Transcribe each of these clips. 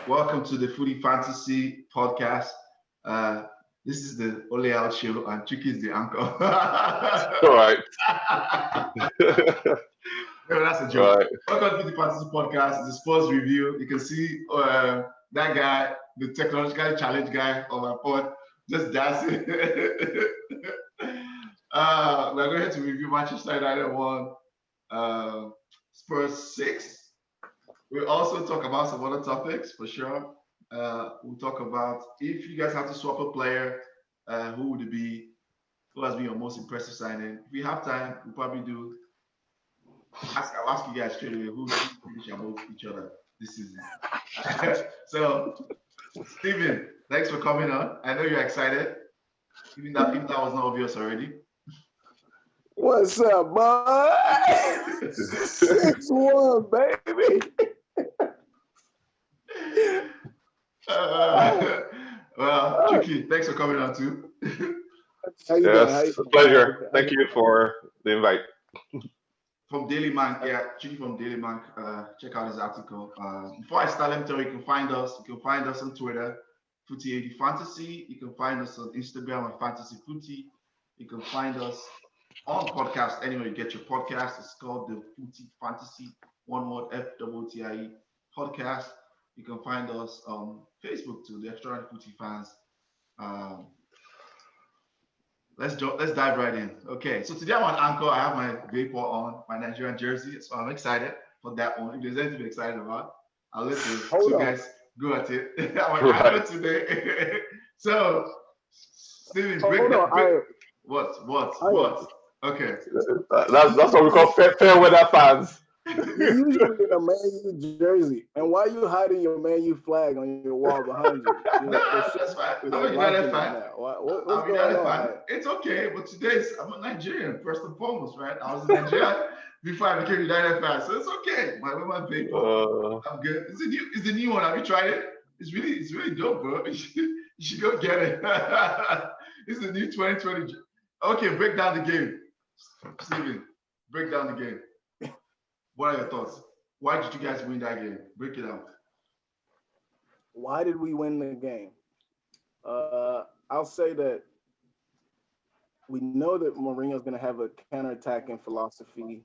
Welcome to the Foodie Fantasy Podcast. This is the Ole Out Show, and Chuky is the anchor. All right. No, that's a joke. Right. Welcome to the Fantasy Podcast. It's a sports review. You can see that guy, the technologically challenged guy on my pod, just dancing. We're going to review Manchester United 1, Spurs 6. We'll also talk about some other topics for sure. We'll talk about if you guys have to swap a player, who would it be? Who has been your most impressive signing? If we have time, we'll probably do. I'll ask you guys straight away who finish above each other this season. So, Steven, thanks for coming on. I know you're excited. Even that was not obvious already. What's up, boy? 6-1, baby. Chuky, thanks for coming on too. Yes, a pleasure. Thank you for the invite. From Daily Manc, Chuky from Daily Manc. Check out his article. Before I start, let me tell you, you can find us. You can find us on Twitter, Footy80 Fantasy. You can find us on Instagram at Fantasy Footy. You can find us on podcast anywhere you get your podcast. It's called the Footy Fantasy, one word, FTTIE podcast. You can find us on Facebook too, the Extra Footy fans. Let's dive right in. Okay, so today I'm on Anchor. I have my Vapor on, my Nigerian jersey, so I'm excited for that one. If there's anything to be excited about, I'll let the two guys go at it. I'm on Anchor today. So, Steven, what? Okay. That's what we call fair weather fans. You're usually in a Man U jersey, and why are you hiding your Man U flag on your wall behind you? That's fine. I'm a United fan. I'm a United fan. It's okay, but I'm a Nigerian first and foremost, right? I was a Nigerian before I became a United fan, so it's okay. My paper, I'm good. It's the new one. Have you tried it? It's really dope, bro. You should go get it. It's the new 2020. Okay, break down the game, Steven. Break down the game. What are your thoughts? Why did you guys win that game? Break it out. Why did we win the game? I'll say that we know that Mourinho's going to have a counter-attacking philosophy.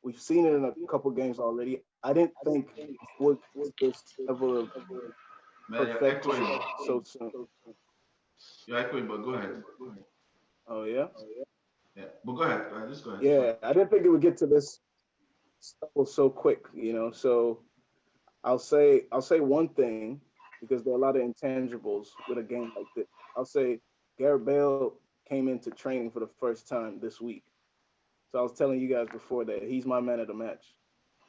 We've seen it in a couple games already. I didn't think with this level of perfection so soon. You're echoing, but go ahead. Oh, yeah? Yeah, but go ahead. Just go ahead. Yeah, I didn't think it would get to this level so quick, So I'll say one thing, because there are a lot of intangibles with a game like this. I'll say Gareth Bale came into training for the first time this week. So I was telling you guys before that he's my man of the match,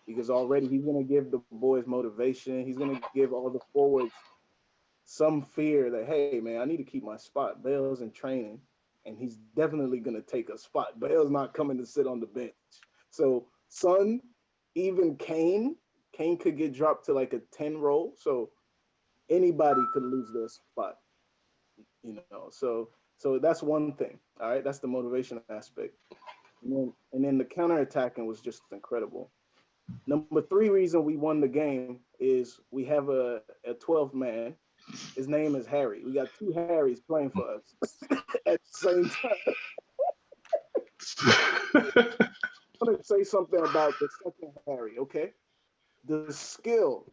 because already he's going to give the boys motivation. He's going to give all the forwards some fear that, hey, man, I need to keep my spot. Bale's in training, and he's definitely going to take a spot. Bale's not coming to sit on the bench. So Son, even Kane could get dropped to like a 10 role. So anybody could lose their spot, So that's one thing. All right. That's the motivation aspect. And then the counterattacking was just incredible. Number 3 reason we won the game is we have a 12th man. His name is Harry. We got 2 Harrys playing for us at the same time. I want to say something about the second Harry, okay? The skill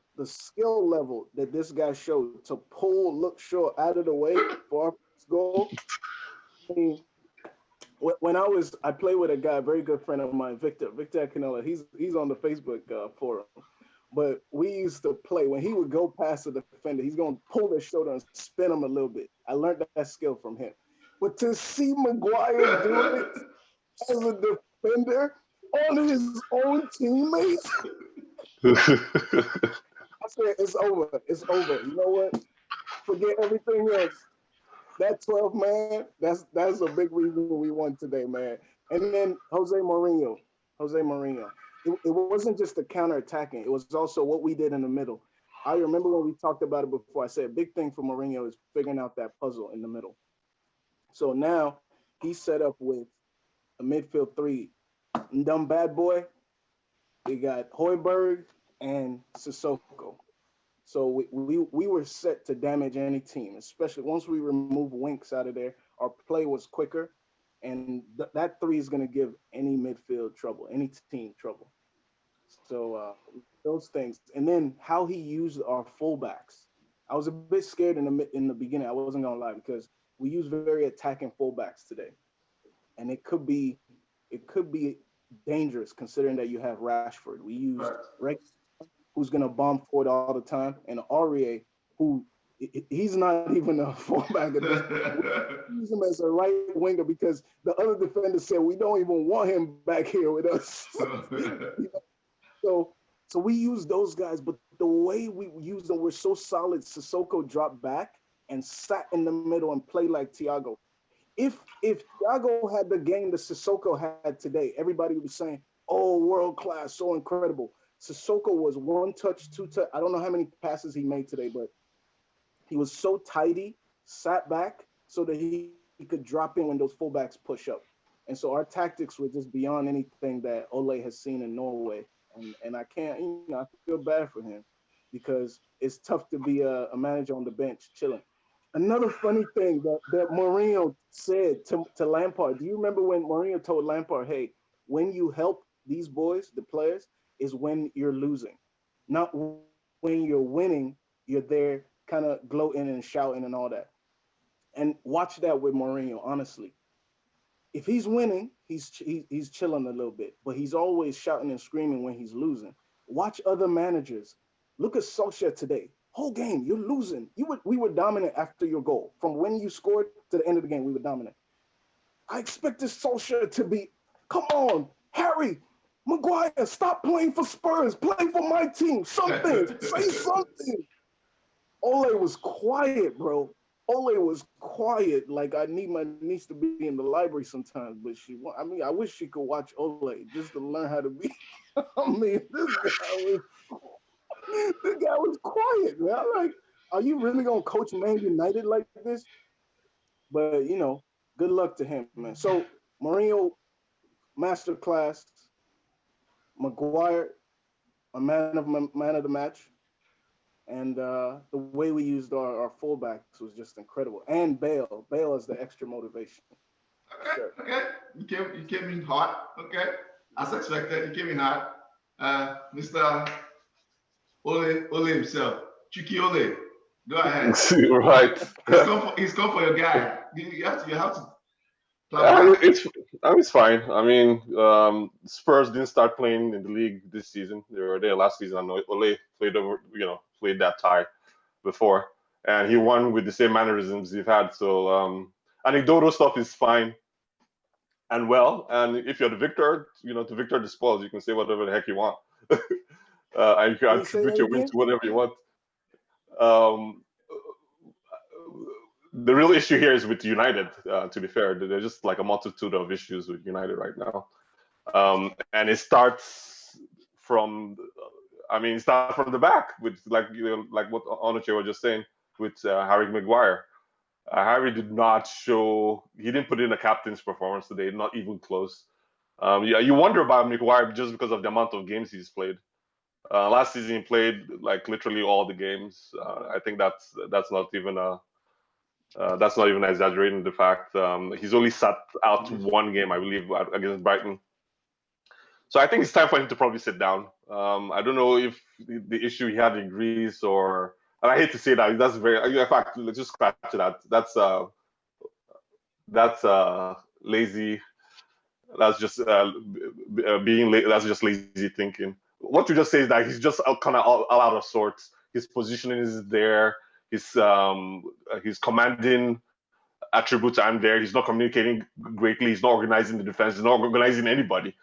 level that this guy showed to pull Luke Shaw out of the way for our first goal. I mean, when I played with a guy, a very good friend of mine, Victor Canella. He's on the Facebook forum. But we used to play, when he would go past the defender, he's going to pull his shoulder and spin him a little bit. I learned that skill from him. But to see Maguire do it as a defender on his own teammates, I said, it's over. It's over. You know what? Forget everything else. That 12 man, that's a big reason we won today, man. And then Jose Mourinho. It wasn't just the counterattacking. It was also what we did in the middle. I remember when we talked about it before, I said a big thing for Mourinho is figuring out that puzzle in the middle. So now he's set up with a midfield 3. Dumb bad boy. They got Højbjerg and Sissoko. So we were set to damage any team, especially once we remove Winks out of there. Our play was quicker, and that three is going to give any midfield trouble, any team trouble. So those things, and then how he used our fullbacks. I was a bit scared in the beginning. I wasn't gonna lie because we use very attacking fullbacks today, and it could be dangerous considering that you have Rashford. We used Rex, who's gonna bomb forward all the time, and Aurier, who he's not even a fullback. We use him as a right winger because the other defender said we don't even want him back here with us. So we use those guys, but the way we use them, we're so solid. Sissoko dropped back and sat in the middle and played like Thiago. If Thiago had the game that Sissoko had today, everybody would be saying, "Oh, world class, so incredible." Sissoko was one touch, two touch. I don't know how many passes he made today, but he was so tidy, sat back so that he could drop in when those fullbacks push up. And so our tactics were just beyond anything that Ole has seen in Norway. And I can't, I feel bad for him because it's tough to be a manager on the bench chilling. Another funny thing that Mourinho said to Lampard, do you remember when Mourinho told Lampard, hey, when you help these boys, the players, is when you're losing. Not when you're winning, you're there kind of gloating and shouting and all that. And watch that with Mourinho, honestly. If he's winning, he's chilling a little bit, but he's always shouting and screaming when he's losing. Watch other managers. Look at Solskjaer today. Whole game, you're losing. We were dominant after your goal. From when you scored to the end of the game, we were dominant. I expected Solskjaer to be, come on, Harry, Maguire, stop playing for Spurs. Play for my team. Something. Say something. Ole was quiet, bro. Ole was quiet. Like, I need my niece to be in the library sometimes, but I wish she could watch Ole just to learn how to be. This guy was quiet, man. I'm like, are you really going to coach Man United like this? But, good luck to him, man. So, Mourinho, masterclass. Maguire, a man of the match. And the way we used our fullbacks was just incredible. And Bale is the extra motivation. Okay. You came in hot. Okay. As expected, you came in hot. Mr. Ole himself, Chuky Ole, go ahead. Right. He's come for your guy. You have to. It's fine. I mean, Spurs didn't start playing in the league this season. They were there last season. I know Ole played that tie before, and he won with the same mannerisms he's had. So anecdotal stuff is fine and well. And if you're the victor, to victor the spoils, you can say whatever the heck you want. And you can attribute your win to whatever you want. The real issue here is with United, to be fair. There's just like a multitude of issues with United right now. And it starts from the back with like what Onoche was just saying with Harry Maguire. Harry did not show, he didn't put in a captain's performance today, not even close. You wonder about Maguire just because of the amount of games he's played. Last season he played like literally all the games. I think that's not even exaggerating the fact. He's only sat out one game, I believe, against Brighton. So I think it's time for him to probably sit down. I don't know if the issue he had in Greece and I hate to say that, that's very, in fact, let's just scratch that. That's lazy. That's just that's just lazy thinking. What you just say is that he's just kind of all out of sorts. His positioning is there. His commanding attributes aren't there. He's not communicating greatly. He's not organizing the defense. He's not organizing anybody.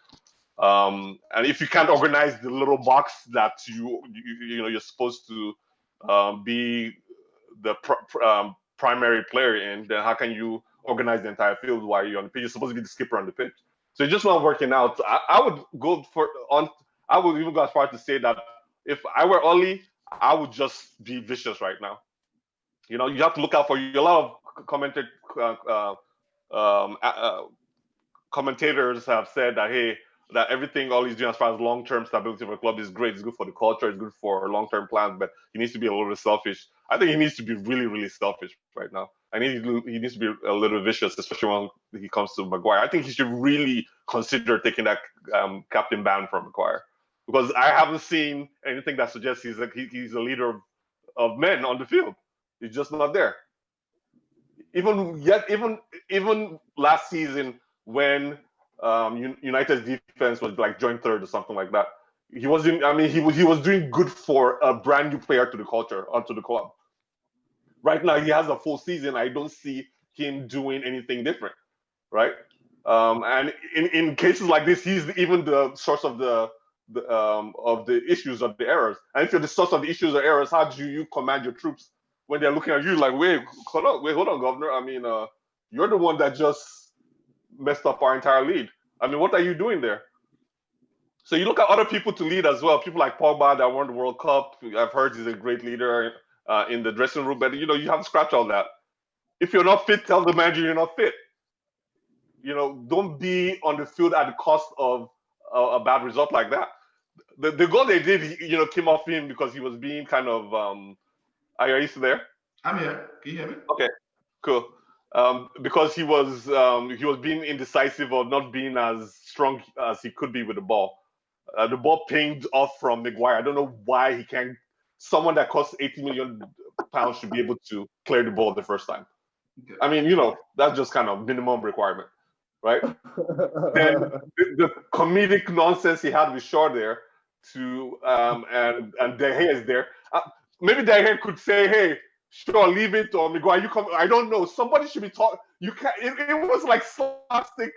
And if you can't organize the little box that you're supposed to be the primary player in, then how can you organize the entire field while you're on the pitch? You're supposed to be the skipper on the pitch. So it's just not working out. I would even go as far to say that if I were Oli, I would just be vicious right now. You have to look out for you. A lot of commentators have said that, hey, that everything all he's doing as far as long-term stability for the club is great. It's good for the culture. It's good for long-term plans. But he needs to be a little bit selfish. I think he needs to be really, really selfish right now. I need he needs to be a little vicious, especially when he comes to Maguire. I think he should really consider taking that captain ban from Maguire, because I haven't seen anything that suggests he's a leader of men on the field. He's just not there. Even last season when United's defense was like joint third or something like that, he wasn't. I mean, he was doing good for a brand new player to the culture, onto the club. Right now, he has a full season. I don't see him doing anything different, right? And in cases like this, he's even the source of the issues, of the errors. And if you're the source of the issues or errors, how do you command your troops when they're looking at you like, wait, hold on, governor. I mean, you're the one that just messed up our entire lead. I mean, what are you doing there? So you look at other people to lead as well. People like Pogba that won the World Cup. I've heard he's a great leader in the dressing room, but you have to scratch all that. If you're not fit, tell the manager you're not fit. Don't be on the field at the cost of a bad result like that. The goal they did, came off him because he was being kind of. Are you still there? I'm here. Can you hear me? Okay, cool. Because he was being indecisive or not being as strong as he could be with the ball. The ball pinged off from Maguire. I don't know why he can't. Someone that costs £80 million should be able to clear the ball the first time. Okay. I mean, that's just kind of minimum requirement, right? Then the comedic nonsense he had with Shaw there, and De Gea is there. Maybe De Gea could say, "Hey, Shaw, leave it," or Maguire, you come. I don't know. Somebody should be talking. You can't. It was like slapstick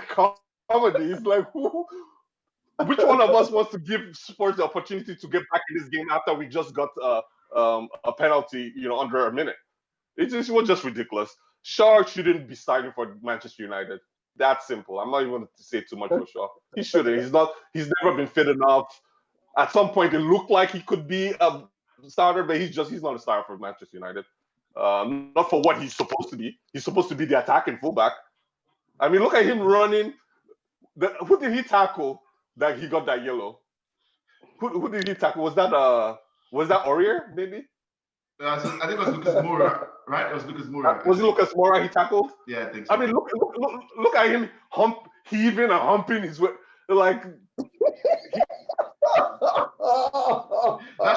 comedy. It's like who. Which one of us wants to give Spurs the opportunity to get back in this game after we just got a penalty, under a minute? It was just ridiculous. Shaw shouldn't be starting for Manchester United. That's simple. I'm not even going to say too much for Shaw. He shouldn't. He's not. He's never been fit enough. At some point, it looked like he could be a starter, but he's not a starter for Manchester United. Not for what he's supposed to be. He's supposed to be the attacking fullback. I mean, look at him running. Who did he tackle? That he got that yellow. Who did he tackle? Was that Aurier, maybe? I think it was Lucas Moura, right? It was Lucas Moura. Was it Lucas Moura he tackled? Yeah, I think so. I mean, look at him heaving and humping his way. Like, that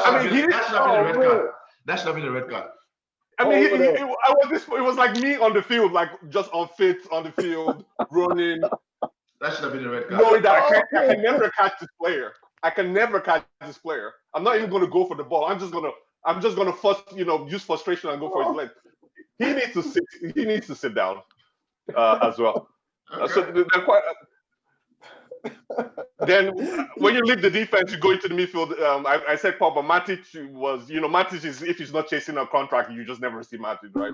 should have been a red card. That should have been a red card. I mean, it was like me on the field, like just unfit on the field, running. That should have been a red card. Knowing that I can never catch this player. I'm not even going to go for the ball. I'm just gonna first, use frustration and go for his leg. He needs to sit down as well. Okay. So they're quite. Then when you leave the defense, you go into the midfield. I said Pogba. Matic was, Matic is, if he's not chasing a contract, you just never see Matic, right?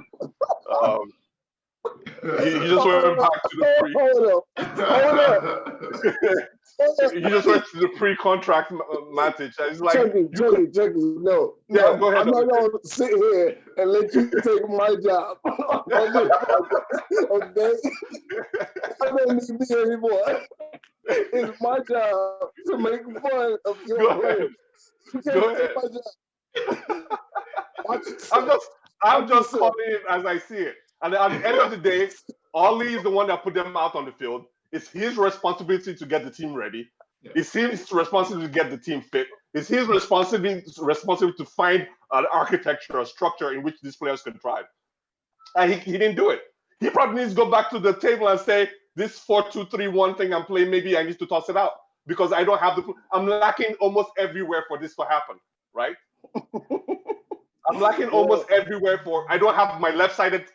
He just went back to the pre. Hold up. He just went to the pre-contract Matic. It's like Chuky, no. Yeah, go ahead. I'm not going to sit here and let you take my job. Okay? I don't need me anymore. It's my job to make fun of your players. You can't take my job. I'm just calling it as I see it. And at the end of the day, Ollie is the one that put them out on the field. It's his responsibility to get the team ready. Yeah. It's his responsibility to get the team fit. It's his responsibility to find an architecture, a structure in which these players can thrive. And he didn't do it. He probably needs to go back to the table and say, this 4-2-3-1 thing I'm playing, maybe I need to toss it out because I don't have I'm lacking almost everywhere for this to happen, right? I'm lacking almost everywhere I don't have my left-sided.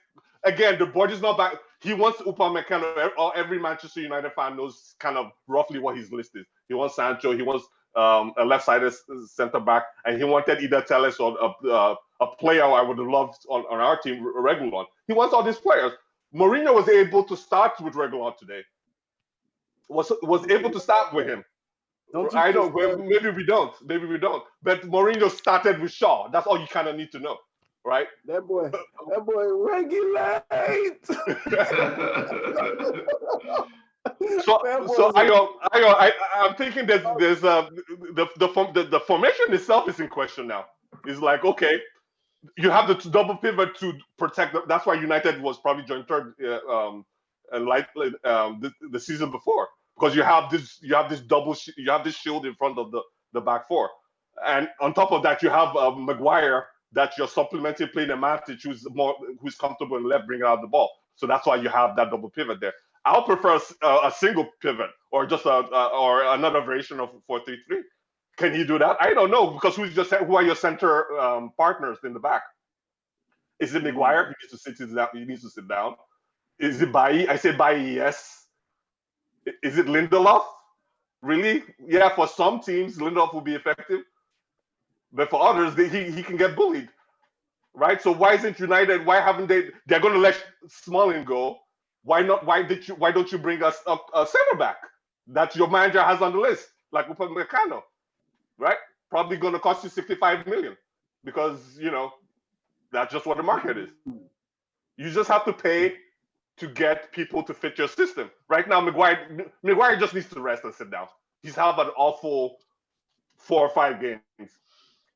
Again, the board is not back. He wants Upamecano. Every Manchester United fan knows kind of roughly what his list is. He wants Sancho. He wants a left-sided centre back, and he wanted either Telles or a player I would have loved on our team, Reguilon. He wants all these players. Mourinho was able to start with Reguilon today. Was able to start with him. Maybe we don't. But Mourinho started with Shaw. That's all you kind of need to know. Right? That boy regulate. I'm thinking the formation itself is in question now. It's like, okay, you have the double pivot to protect. That's why United was probably joined third, the season before, because you have this double you have this shield in front of the back four, and on top of that you have Maguire that you're supplementing playing a Matic who's comfortable in left bringing out the ball. So that's why you have that double pivot there. I'll prefer a single pivot or just or another variation of 4-3-3. Can he do that? I don't know, because who are your center partners in the back? Is it Maguire? He needs to sit down. He needs to sit down. Is it Bailly? I say Bailly, yes. Is it Lindelof? Really? Yeah, for some teams, Lindelof will be effective, but for others, he can get bullied, right? So why isn't United? Why haven't they? They're going to let Smalling go. Why not? Why don't you bring us a center back that your manager has on the list, like Upamecano? Right? Probably going to cost you 65 million, because that's just what the market is. You just have to pay to get people to fit your system. Right now, Maguire just needs to rest and sit down. He's had an awful 4 or 5 games.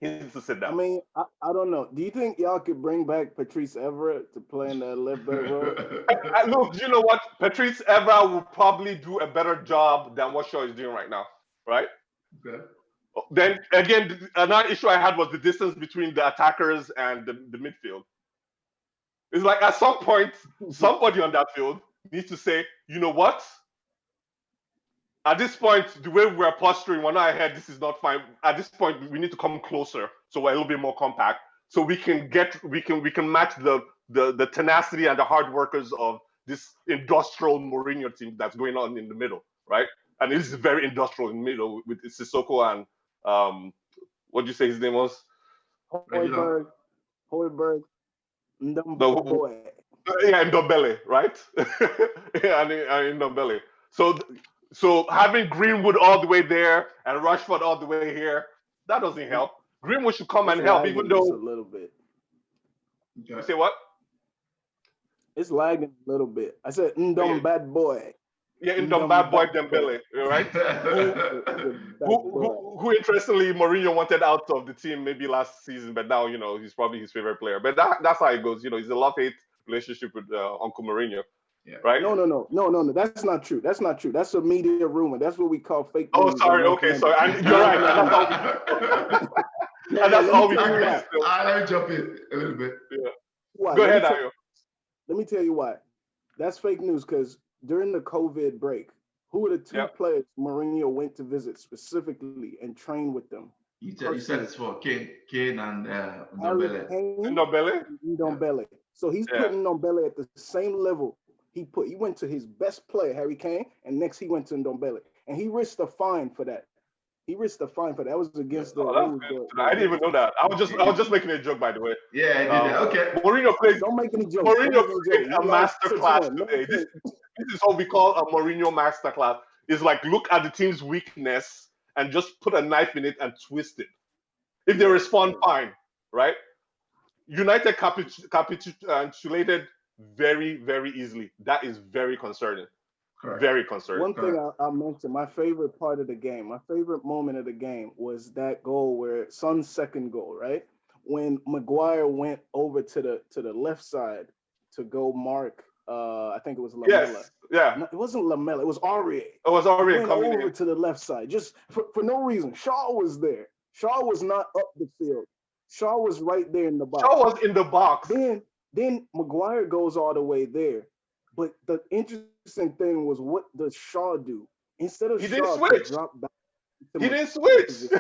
He needs to sit down. I mean, I don't know. Do you think y'all could bring back Patrice Evra to play in the left back role? Look, you know what? Patrice Evra will probably do a better job than what Shaw is doing right now, right? Okay. Then again, another issue I had was the distance between the attackers and the midfield. It's like at some point, somebody on that field needs to say, you know what? At this point, the way we're posturing, we're not ahead, this is not fine. At this point, we need to come closer, so we're a little bit more compact, so we can match the tenacity and the hard workers of this industrial Mourinho team that's going on in the middle, right? And it is very industrial in the middle with Sissoko and what do you say his name was? Højbjerg, Ndombele. Yeah, Ndombele, right? Yeah, and Ndombele. So having Greenwood all the way there and Rashford all the way here, that doesn't help. Greenwood should come and help, even though a little bit. You say what? It's lagging a little bit. I said Ndom bad boy. Yeah, Ndom bad boy Dembele, right? who interestingly Mourinho wanted out of the team maybe last season, but now he's probably his favorite player. But that's how it goes. He's a love-hate relationship with Uncle Mourinho. Yeah. Right? No. That's not true. That's not true. That's a media rumor. That's what we call fake news. Oh, sorry. Okay, sorry. You're right. And that's all we can do. Let me jump in a little bit. Yeah. Go ahead, Ayo. Let me tell you why. That's fake news, because during the COVID break, who were the 2 players Mourinho went to visit specifically and train with them? You said it's for Kane and Ndombele. Ndombele. So he's putting Ndombele at the same level. He went to his best player, Harry Kane, and next he went to Ndombele. And he risked a fine for that. That was against I didn't even know that. I was just making a joke, by the way. Yeah, I did that. Okay. Mourinho played. Don't make any jokes. Mourinho played a masterclass today. This is what we call a Mourinho masterclass. It's like, look at the team's weakness and just put a knife in it and twist it. If they respond, fine, right? United capitulated very, very easily. That is very concerning. Correct. Very concerning. One thing I mentioned, my favorite part of the game, my favorite moment of the game was that goal where Son's second goal, right? When Maguire went over to the left side to go mark, I think it was Lamela. Yes, yeah. No, it wasn't Lamela, it was Aurier. It was Aurier coming over to the left side, just for no reason. Shaw was there. Shaw was not up the field. Shaw was right there in the box. Shaw was in the box. Then Maguire goes all the way there. But the interesting thing was, what does Shaw do? Instead of drop back. He didn't switch.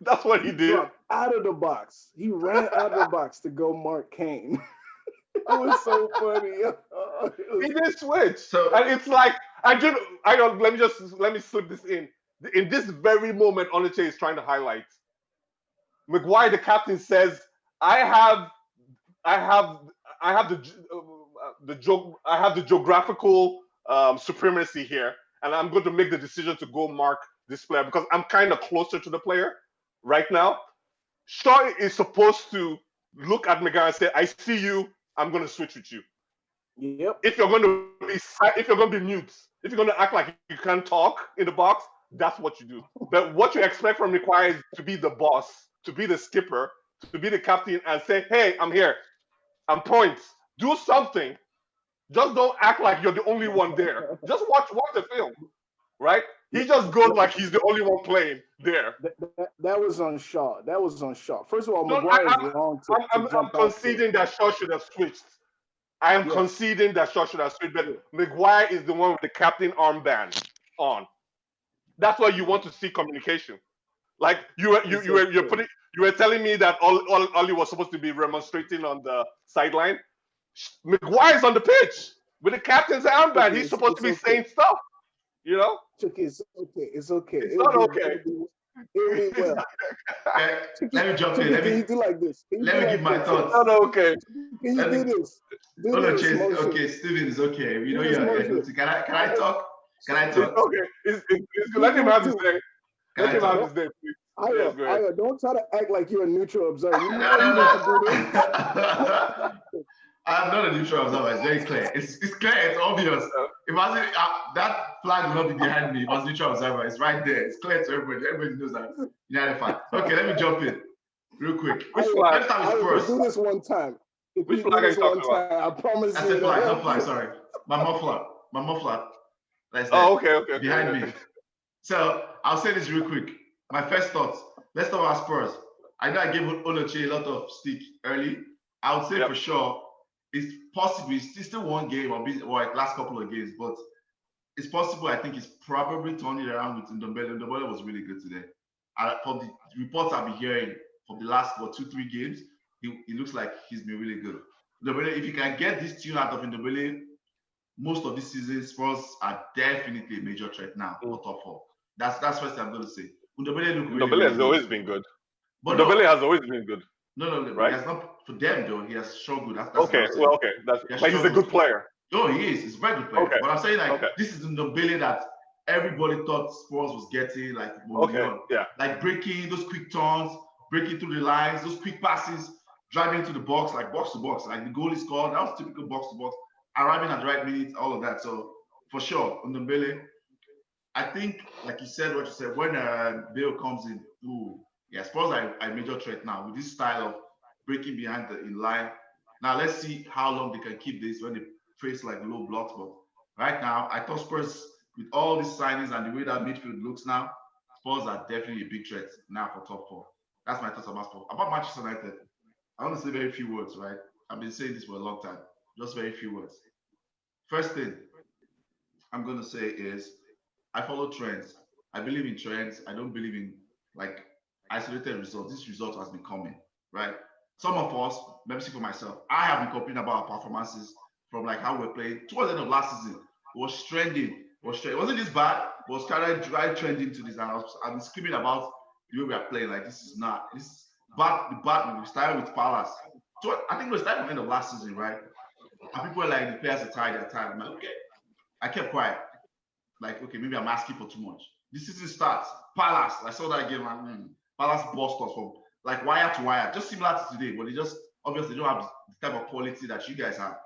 That's what he did. Out of the box. He ran out of the box to go mark Kane. It was so funny. He didn't switch. And it's like, let me slip this in. In this very moment, Onuche is trying to highlight. Maguire, the captain, says, I have the geographical supremacy here, and I'm going to make the decision to go mark this player because I'm kind of closer to the player right now. Shaw is supposed to look at Maguire and say, I see you, I'm going to switch with you. Yep. If you're going to be mute, If you're going to act like you can't talk in the box, that's what you do. But what you expect from Maguire is to be the boss, to be the skipper, to be the captain, and say, "Hey, I'm here. I'm points. Do something. Just don't act like you're the only one there. Just watch the film, right?" He just goes like he's the only one playing there. That was on Shaw. That was on Shaw. First of all, No, Maguire is wrong to I'm jump out there. conceding that Shaw should have switched. I am Yeah. conceding that Shaw should have switched, but Maguire is the one with the captain armband on. That's why you want to see communication. Like you were telling me that Ollie was supposed to be remonstrating on the sideline. Maguire's on the pitch with the captain's armband. He's supposed to be saying stuff. You know? Chuky, it's okay. It's okay. It's not okay. It'll be well. Let me jump in. Can you do like this? Let me give my thoughts. It's not okay. Can you do this? Hold on, Chase. Okay, Steven is okay. We know you're guilty. Can I talk? Can I talk? It's okay. It's let him have his day. Let him have his day, please. Aya, don't try to act like you're a neutral observer. You know you need to do this. I'm not a neutral observer. It's very clear. It's clear. It's obvious. If I say that flag will not be behind me, if I was neutral observer, it's right there. It's clear to everybody. Everybody knows that. United fan. Okay, let me jump in real quick. Which flag? Let's start with Spurs. Do this one time. Which flag are you talking about? I promise That's you. a flag. No flag. Sorry, my muffler. That's okay. behind me. So I'll say this real quick. My first thoughts. Let's talk about Spurs. I know I gave Onoche a lot of stick early. I would say for sure it's possible. It's still one game or like last couple of games, but it's possible. I think it's probably turning around with Ndombele. Ndombele was really good today. From the reports I've been hearing from the last 2-3 games, it looks like he's been really good. Ndombele, if you can get this tune out of Ndombele, most of this season, Spurs are definitely a major threat now for top 4. That's first thing I'm going to say. Ndombele has always been good. But Ndombele has always been good. No, right? He has not for them though. He has shown good. That's okay. Well, okay. But he's a good player. No, he is. He's a very good player. Okay. But I'm saying this is the Ndombele that everybody thought Spurs was getting. Like breaking those quick turns, breaking through the lines, those quick passes, driving to the box, like box to box. Like the goal is scored. That was typical box to box. Arriving at the right minute, all of that. So for sure, Ndombele. I think, like you said, what you said, when Bale comes in, Spurs are a major threat now with this style of breaking behind in line. Now let's see how long they can keep this when they face like low blocks. But right now, I thought Spurs, with all these signings and the way that midfield looks now, Spurs are definitely a big threat now for top 4. That's my thoughts about Spurs. About Manchester United, I want to say very few words, right? I've been saying this for a long time. Just very few words. First thing I'm going to say is I follow trends. I believe in trends. I don't believe in like isolated results. This result has been coming, right? Some of us, let me see for myself, I have been complaining about our performances from like how we're playing towards the end of last season. It was trending. It wasn't this bad, but it was kind of dry trending to this. And I've been screaming about the way we are playing. Like this is bad. We started with Palace. So I think it was started at the end of last season, right? And people were like, the players are tired, I'm like, okay. I kept quiet. Like, okay, maybe I'm asking for too much. This season starts. Palace, I saw that game. Palace bust us from like wire to wire, just similar to today, but they just obviously don't have the type of quality that you guys have.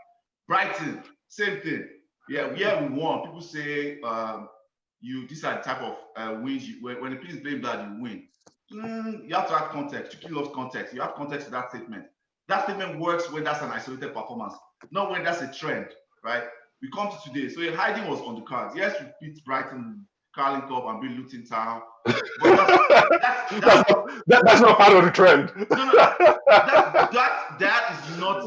Brighton, same thing. Yeah, we won. People say these are the type of wins. When the players blame that you win. You have to have context. Chuky loves context. You have context to that statement. That statement works when that's an isolated performance, not when that's a trend, right? We come to today. So hiding was on the cards. Yes, we beat Brighton, Carling Cup, and beat Luton Town. But that's not part of the trend. No, that is not.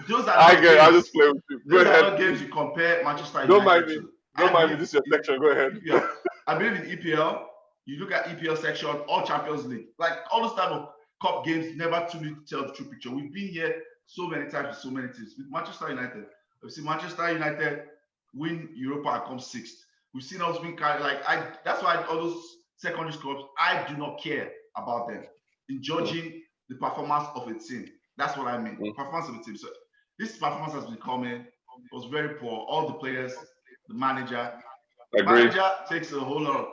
Those are. I'll just play with you. Those are not games you compare Manchester United. Don't mind me. Don't mind me. This is your section. Go ahead. Yeah, I believe in EPL. You look at EPL section, all Champions League, like all those type of cup games, never truly tell the true picture. We've been here so many times with so many teams. With Manchester United, we've seen Manchester United win Europa and come 6th. We've seen us win. That's why all those secondary clubs, I do not care about them in judging the performance of a team. That's what I mean. Performance of a team. So this performance has been coming. It was very poor. All the players, the manager. The manager takes a whole lot of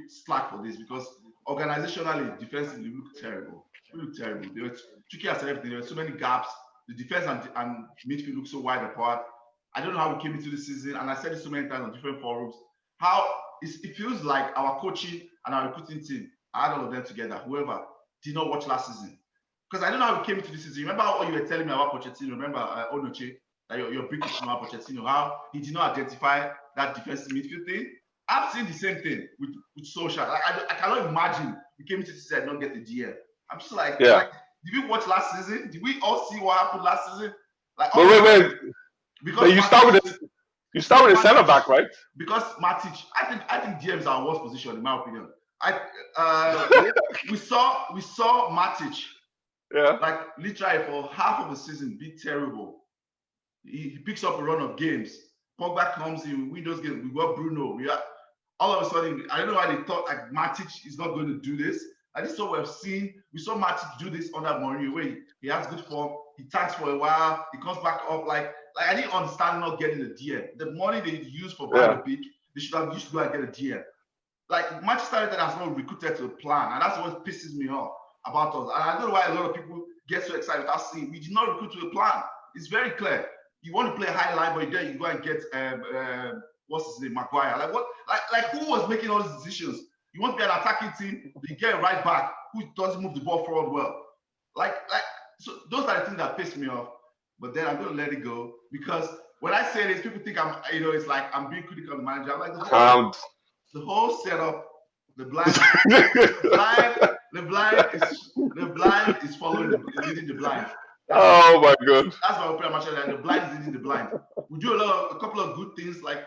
slack for this because organizationally, defensively, we look terrible. Chuky has everything. There were so many gaps. The defense and midfield look so wide apart. I don't know how we came into the season, and I said this so many times on different forums. How it feels like our coaching and our recruiting team, I had all of them together, whoever did not watch last season. Because I don't know how we came into the season. Remember what you were telling me about Pochettino? Remember Onoche, that your big question about Pochettino, how he did not identify that defensive midfield thing. I've seen the same thing with Solskjaer. Like, I cannot imagine we came into the season and not get the DM. I'm just like, did we watch last season? Did we all see what happened last season? Like, but wait. Because you start with a center back, right? Because Matic, I think DM is our worst position in my opinion. We saw Matic, like literally for half of the season be terrible. He picks up a run of games. Pogba comes in, we win those games. We got Bruno. All of a sudden, I don't know why they thought like Matic is not going to do this. I just saw we've seen. We saw Matic do this under Mourinho. Where he has good form. He tanks for a while. He comes back up. Like I didn't understand not getting the DM. The money they used for Van de Beek, they should have used to go and get a DM. Like Manchester United has not recruited to a plan, and that's what pisses me off about us. And I don't know why a lot of people get so excited without seeing. We did not recruit to a plan. It's very clear. You want to play high line, but then you go and get what's his name, Maguire. Like what? Like who was making all these decisions? You want to be an attacking team, you get a right back who doesn't move the ball forward well. So those are the things that piss me off. But then I'm gonna let it go because when I say this, people think it's like I'm being critical of the manager. I'm like the whole setup, the blind is leading the blind. Oh my God! That's my opinion. Like the blind is leading the blind. We do a couple of good things. Like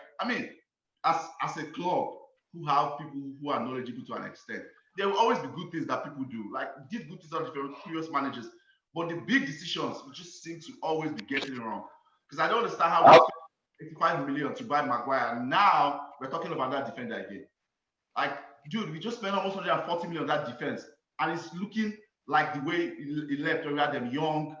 as a club who have people who are knowledgeable to an extent, there will always be good things that people do. Like we did good things on the previous managers, but the big decisions we just seem to always be getting it wrong. Because I don't understand how we spent 85 million to buy Maguire, and now we're talking about that defender again. Like, dude, we just spent almost 140 million on that defense, and it's looking like the way he left, where we had them young,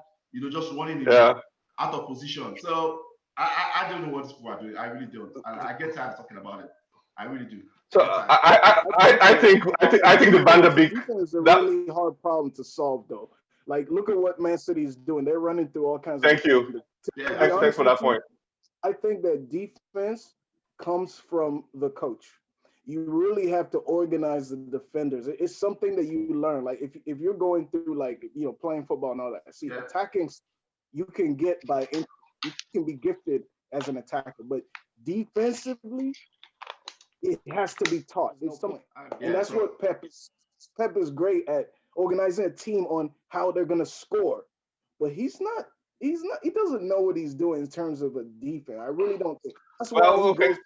just running out of position. So I don't know what these people are doing. I really don't. I get tired of talking about it. I really do. So I think the Van de Beek is a really hard problem to solve, though. Like, look at what Man City is doing. They're running through all kinds of. Thank you. Thanks for that point. I think that defense comes from the coach. You really have to organize the defenders. It's something that you learn. Like if you're going through playing football and all that. See, attacking you can get you can be gifted as an attacker, but defensively it has to be taught. It's something, and that's what Pep is. Pep is great at organizing a team on how they're going to score, but he doesn't know what he's doing in terms of a defense. I really don't think that's why he goes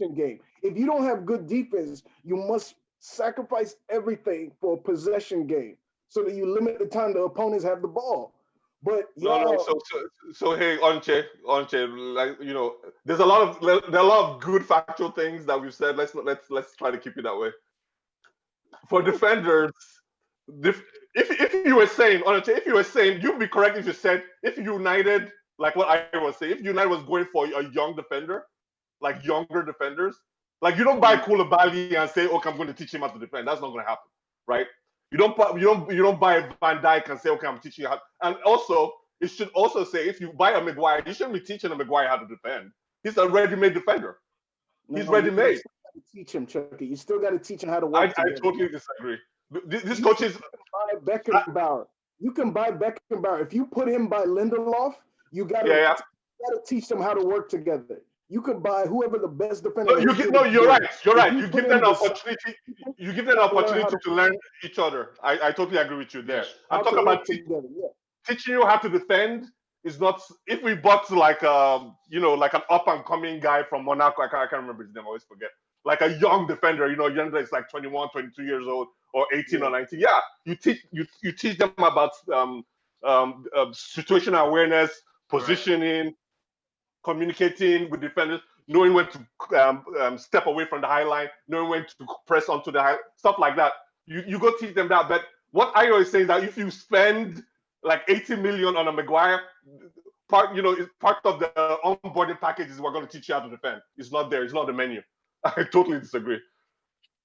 to game. If you don't have good defense, you must sacrifice everything for a possession game so that you limit the time the opponents have the ball. But so hey, Onche, like there are a lot of good factual things that we've said. Let's try to keep it that way. For defenders, if you were saying, Onche, you'd be correct if you said if United, like what I was saying, if United was going for a young defender, like younger defenders, like you don't buy Koulibaly and say, okay, I'm going to teach him how to defend. That's not going to happen, right? You don't buy Van Dijk and say, okay, I'm teaching you how. And also, it should also say if you buy a Maguire, you shouldn't be teaching a Maguire how to defend. He's a ready-made defender. He's ready-made. You teach him, Chuky. You still got to teach him how to work. I totally disagree. This coach is. Beckenbauer. You can buy Beckenbauer. If you put him by Lindelof, you got to teach them how to work together. You could buy whoever the best defender. You're right. You give them an opportunity. You give them an opportunity to learn each other. I totally agree with you there. I'm talking about teaching you how to defend. Is not if we bought like like an up and coming guy from Monaco. I can't remember his name. I always forget. Like a young defender. Younger is like 21, 22 years old or 18 or 19. Yeah, you teach them about situational awareness, positioning. Communicating with defenders, knowing when to step away from the high line, knowing when to press onto the high, stuff like that. You go teach them that. But what I always say is that if you spend like 80 million on a Maguire, part of the onboarding package is we're going to teach you how to defend. It's not there. It's not the menu. I totally disagree.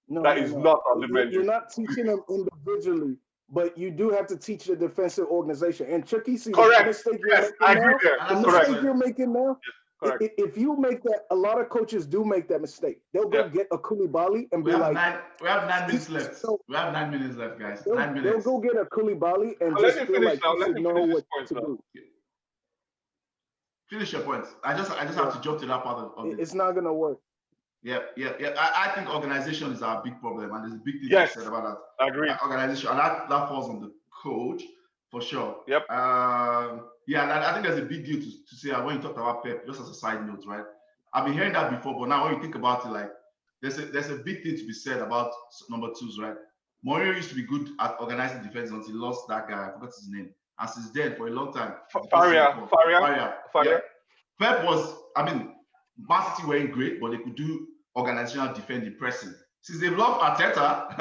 That is not on the menu. You're not teaching them individually. But you do have to teach the defensive organization. And Chuky, see, correct. The mistake I agree there. the mistake you're making now Correct. If you make that, a lot of coaches do make that mistake. They'll go get a Koulibaly and We be have like, we have 9 minutes left. So We have 9 minutes left, guys. they'll, 9 they'll minutes. go get a Koulibaly and Let just me feel finish like now. you Let should me know finish this what point to now. do. Finish your points. I just have to jump to that part of it. It's not gonna work. Yeah. I think organization is our big problem, and there's a big thing to be said about that. Agreed. Organization, and that falls on the coach for sure. Yep. Yeah, and I think there's a big deal to say when you talked about Pep, just as a side note, right? I've been hearing that before, but now when you think about it, like there's a big thing to be said about number twos, right? Mourinho used to be good at organizing defense until he lost that guy. I forgot his name. And since then, for a long time, Faria. Yeah. Pep was, Man City weren't great, but they could do organizational defending, pressing. Since they've lost Arteta,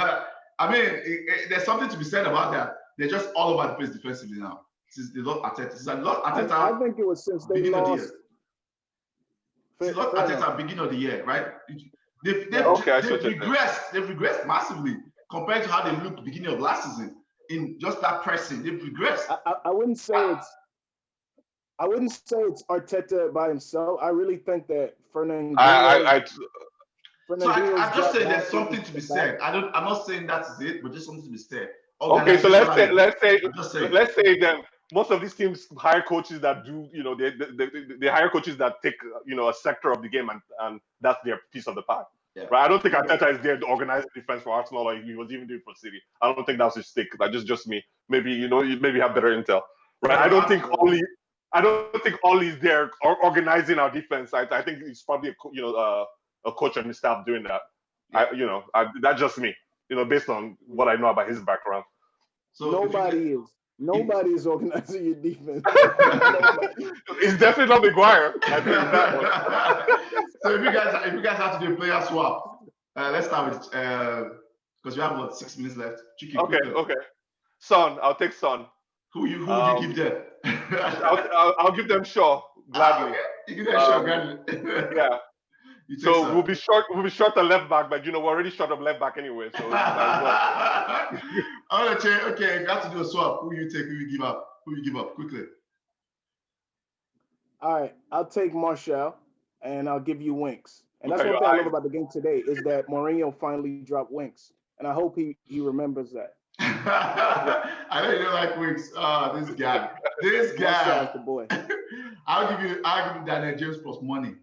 there's something to be said about that. They're just all over the place defensively now. Since they lost Arteta, I think it was since they lost. Since lost Arteta beginning of the year, right? They've regressed massively compared to how they looked beginning of last season. In just that pressing, they've regressed. I wouldn't say it's Arteta by himself. I really think that Fernandinho. I'm just saying there's something to be said. I'm not saying that's it, but just something to be said. Okay, so let's say that most of these teams hire coaches that do, they hire coaches that take, a sector of the game and that's their piece of the pie. Yeah. Right? I don't think Arteta is there to organize defense for Arsenal like he was even doing for City. I don't think that's his stick. That's just me. Maybe you have better intel. Right? I don't think Oli is there organizing our defense. I think it's probably a coach on his staff doing that. Yeah. That's just me. Based on what I know about his background. So nobody is organizing your defense. It's definitely not Maguire. So if you guys have to do a player swap, let's start with because we have 6 minutes left. Chuky, okay. Son, I'll take Son. Who would you give them? I'll give them Shaw gladly. Okay. You give them Shaw gladly. Yeah. So we'll be short a left back, but we're already short of left back anyway. So okay, got to do a swap. Who you take? Who you give up? Quickly. All right, I'll take Martial and I'll give you Winks. And that's one thing I love about the game today is that Mourinho finally dropped Winks. And I hope he remembers that. I know you don't like Winks. This guy. Martial's the boy. I'll give you Daniel James plus money.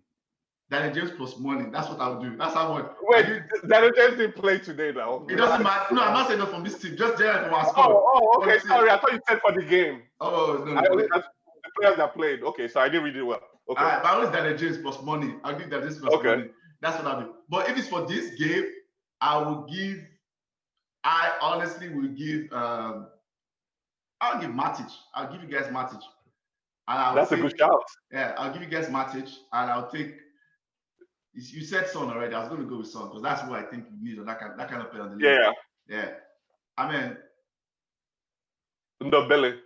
Daniel James plus money. That's what I'll do. That's how much. Wait, Daniel James didn't play today now. It doesn't matter. No, I'm not saying that from this team. Just generally from our squad. Oh, okay. Sorry, I thought you said for the game. Oh, no. The players that played. Okay, so I didn't read it well. Okay. All right, but I was Daniel James plus money. I'll give Daniel James plus money. That's what I'll do. But if it's for this game, I honestly will give. I'll give Matic. I'll give you guys Matic. That's a good shout. Yeah, I'll give you guys Matic, and I'll take. You said Son already. I was going to go with Son because that's what I think you need on that kind of player on the league. Yeah. I mean, Ndombele.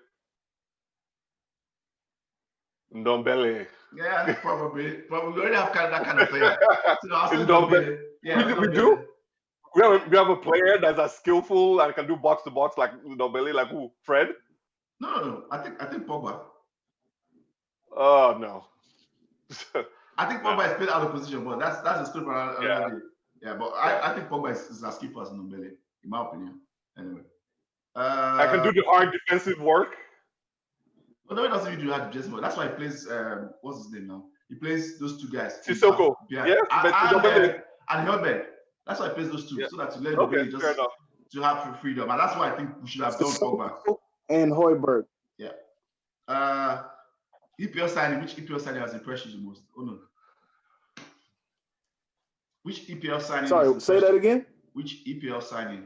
Yeah, probably. We already have that kind of player. Ndombele. Yeah, we do. We have a player that's as skillful and can do box to box like Ndombele, like who? Fred? No. I think Pogba. Oh no. I think Pogba is played out of position, but that's a story for another day. Yeah, but I think Pogba is as skillful as Ndombele, in my opinion. Anyway. I can do the hard defensive work. But no, he doesn't even do that defensive work. That's why he plays, what's his name now? He plays those two guys. Sissoko. Yeah. And Helberg. That's why he plays those two, so that to let Ndombele just to have freedom. And that's why I think we should have done Pogba. And Højbjerg. Yeah. EPL signing, which EPL signing has impressed you the most? Oh no. Which EPL signing? Sorry, say that again. Which EPL signing?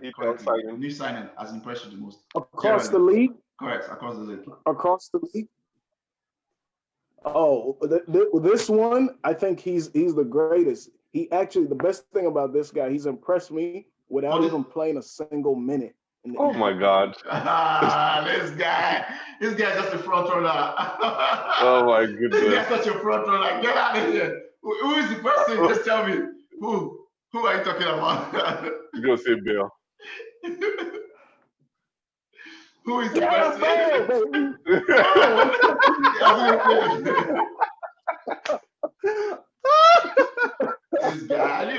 New signing has impressed you the most? Across the league? Correct, across the league. Across the league? Oh, this one, I think he's the greatest. He actually, the best thing about this guy, he's impressed me without even playing a single minute. Oh my God! This guy is just a front runner. Oh my goodness! This guy's such a front runner. Get out of here. Who is the person? Just tell me. Who are you talking about? Go say Bill. Who is the person?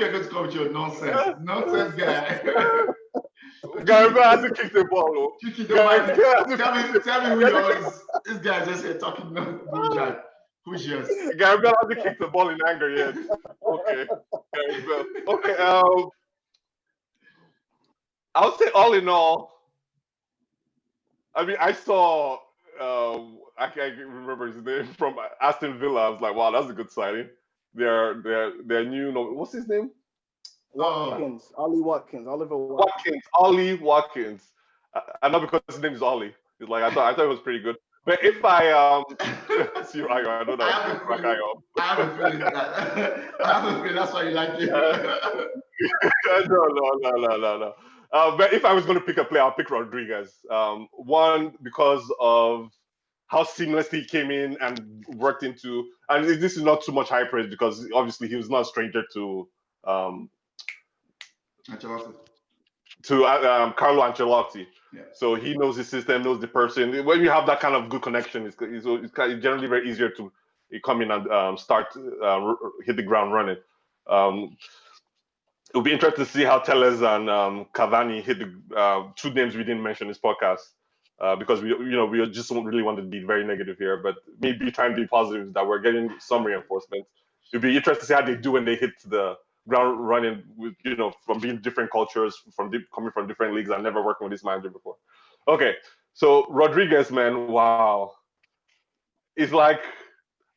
you're going to come with your nonsense. Nonsense guy. Gary Bell hasn't kicked the ball. Oh. Chuky, don't mind it. Tell me who you always. This guy just here talking no jive. Who's yours? Gary Bell hasn't kicked the ball in anger yet. Okay. Gary Bell. Okay. I would say all in all, I mean, I saw I can't remember his name from Aston Villa. I was like, wow, that's a good signing. Their new what's his name? Watkins, Ollie Watkins, Oliver Watkins, Ollie Watkins. And not because his name is Ollie. It's like I thought it was pretty good. But if I see I know that I have a feeling that's why you like it. No. But if I was going to pick a player, I'll pick Rodriguez. One, because of how seamlessly he came in and worked into, and this is not too much high praise because obviously he was not a stranger to Carlo Ancelotti. Yeah. So he knows his system, knows the person. When you have that kind of good connection, it's generally very easier to come in and hit the ground running. It'll be interesting to see how Telles and Cavani hit the two names we didn't mention in this podcast because we just really want to be very negative here, but maybe trying to be positive that we're getting some reinforcement. It'll be interesting to see how they do when they hit the ground running with from being different cultures, coming from different leagues and never working with this manager before. Okay, so Rodriguez, man, wow, it's like.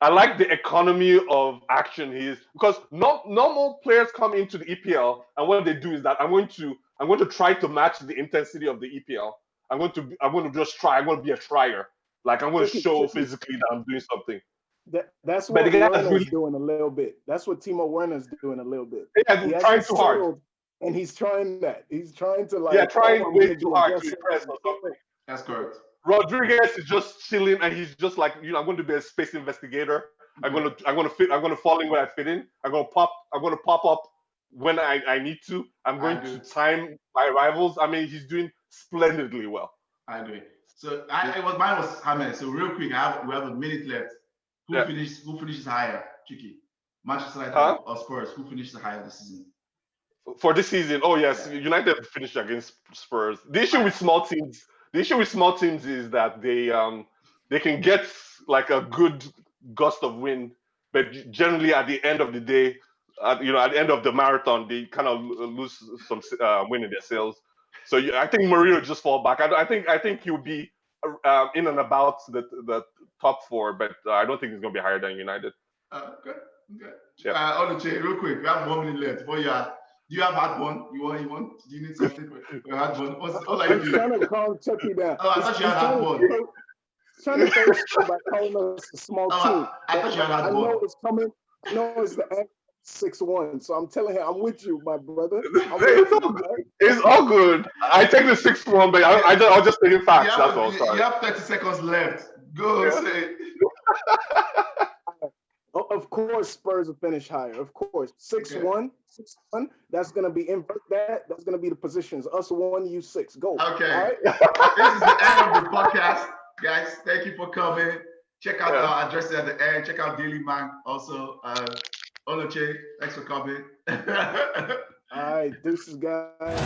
I like the economy of action he is because normal players come into the EPL and what they do is that I'm going to try to match the intensity of the EPL. I'm going to just try. I'm going to be a trier. Like I'm going to show physically that I'm doing something. That's what Werner's doing a little bit. That's what Timo Werner's doing a little bit. Yeah, he's trying too hard. And he's trying that. He's trying to trying way too hard to impress or something. That's correct. Rodriguez is just chilling, and he's just like, I'm going to be a space investigator. I'm going to fall in where I fit in. I'm going to pop up when I need to. I'm going to time my rivals. I mean, he's doing splendidly well. I agree. So mine was James. So real quick, we have a minute left. Who finishes higher, Chuky? Manchester United or Spurs? Who finishes higher this season? For this season, oh yes, United finished against Spurs. The issue with small teams is that they can get like a good gust of wind, but generally at the end of the day, at the end of the marathon, they kind of lose some wind in their sails. So I think Mourinho just fall back. I think he'll be in and about the top four, but I don't think he's going to be higher than United. Good. Yeah. Oluche, real quick, we have 1 minute left. Do you have hard one? You want? Do you need something for hard one? All I do? I'm trying to calm Chucky down. Oh, I thought you had hard one. Trying to throw shit by calling us a small team. I thought you had hard one. I know it's coming. I know it's the 6-1. So I'm telling him, I'm with you, my brother. It's all good. I take the 6-1, but I'll just take it facts. That's all. Sorry. You have 30 seconds left. Go say. Of course, Spurs will finish higher. Of course, 6-1. That's gonna be invert that. That's gonna be the positions. Us 1, you 6. Go. Okay. All right? This is the end of the podcast, guys. Thank you for coming. Check out our address at the end. Check out Daily Manc also. Oluche, thanks for coming. All right, deuces, guys.